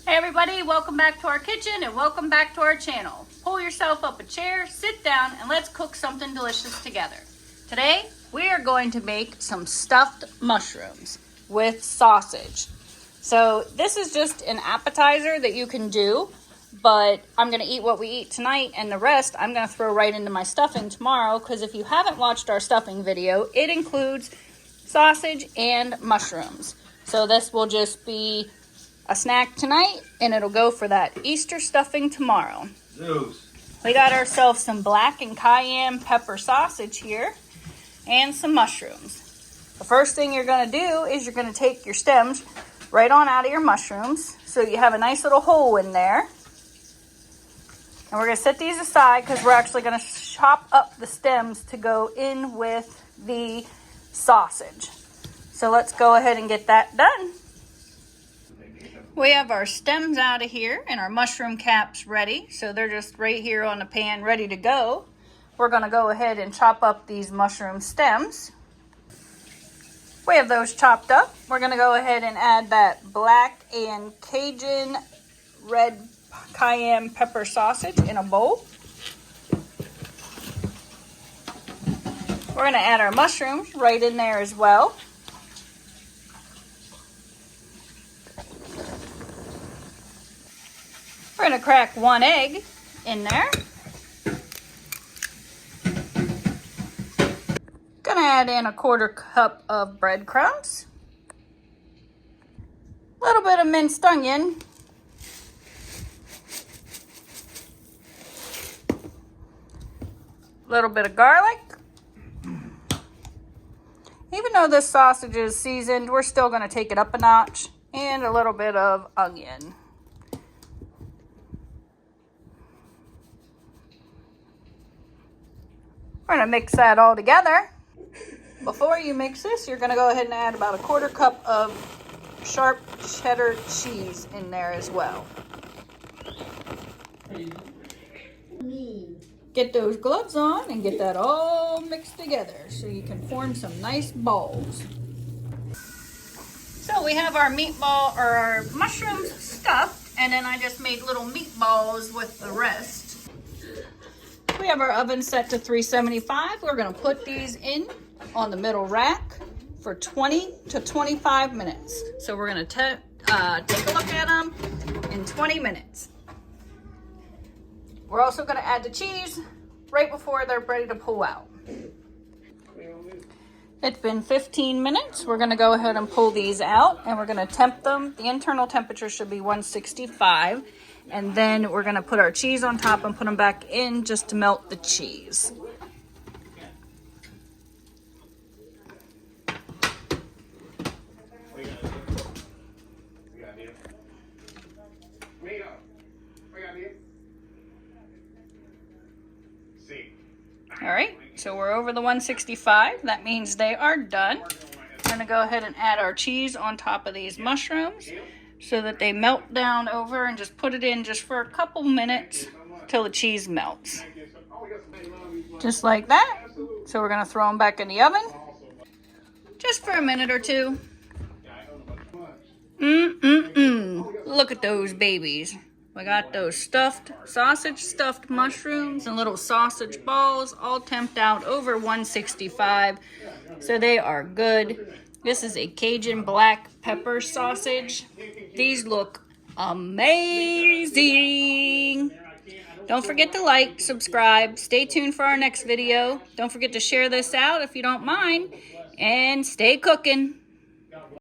Hey everybody, welcome back to our kitchen and welcome back to our channel. Pull yourself up a chair, sit down, and let's cook something delicious together. Today, we are going to make some stuffed mushrooms with sausage. So this is just an appetizer that you can do, but I'm gonna eat what we eat tonight and the rest I'm gonna throw right into my stuffing tomorrow, because if you haven't watched our stuffing video, it includes sausage and mushrooms. So this will just be a snack tonight, and it'll go for that Easter stuffing tomorrow. Zeus. We got ourselves some black and cayenne pepper sausage here, and some mushrooms. The first thing you're gonna do is you're gonna take your stems right on out of your mushrooms, so you have a nice little hole in there. And we're gonna set these aside because we're actually gonna chop up the stems to go in with the sausage. So let's go ahead and get that done. We have our stems out of here and our mushroom caps ready. So they're just right here on the pan ready to go. We're gonna go ahead and chop up these mushroom stems. We have those chopped up. We're gonna go ahead and add that black and Cajun red cayenne pepper sausage in a bowl. We're gonna add our mushrooms right in there as well. We're gonna crack one egg in there. Gonna add in a 1/4 cup of breadcrumbs. A little bit of minced onion. A little bit of garlic. Even though this sausage is seasoned, we're still gonna take it up a notch. And a little bit of onion. We're gonna mix that all together. Before you mix this, you're gonna go ahead and add about a 1/4 cup of sharp cheddar cheese in there as well. Get those gloves on and get that all mixed together so you can form some nice balls. So we have our meatball or our mushrooms stuffed, and then I just made little meatballs with the rest. We have our oven set to 375. We're gonna put these in on the middle rack for 20 to 25 minutes. So we're gonna take a look at them in 20 minutes. We're also gonna add the cheese right before they're ready to pull out. It's been 15 minutes. We're gonna go ahead and pull these out, and we're gonna temp them. The internal temperature should be 165. And then we're gonna put our cheese on top and put them back in just to melt the cheese. All right, so we're over the 165. That means they are done. We're gonna go ahead and add our cheese on top of these mushrooms so that they melt down over, and just put it in just for a couple minutes till the cheese melts. Just like that. So we're gonna throw them back in the oven just for a minute or two. Look at those babies. We got those stuffed sausage, stuffed mushrooms, and little sausage balls all temped out over 165. So they are good. This is a Cajun black pepper sausage. These look amazing. Don't forget to like, subscribe, stay tuned for our next video. Don't forget to share this out if you don't mind, and stay cooking.